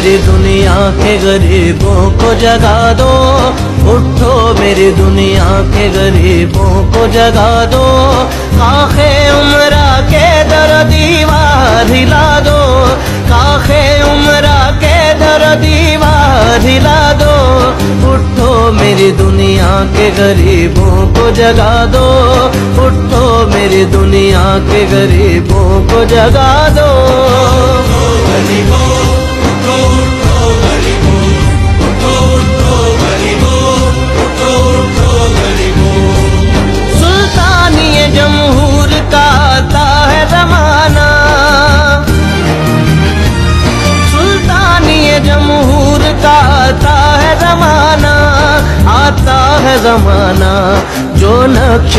मेरी दुनिया के गरीबों को जगा दो, उठो मेरी दुनिया के गरीबों को जगा दो। काखे उमरा के दर दीवार हिला दो, काखे उमरा के दर दीवार हिला दो। उठो मेरी दुनिया के गरीबों को जगा दो, उठो मेरी दुनिया के गरीबों को जगा दो। सुल्तानिए जमहूर का आता है जमाना, सुल्तानिए जमहूर का आता है जमाना, आता है जमाना। जो नक्श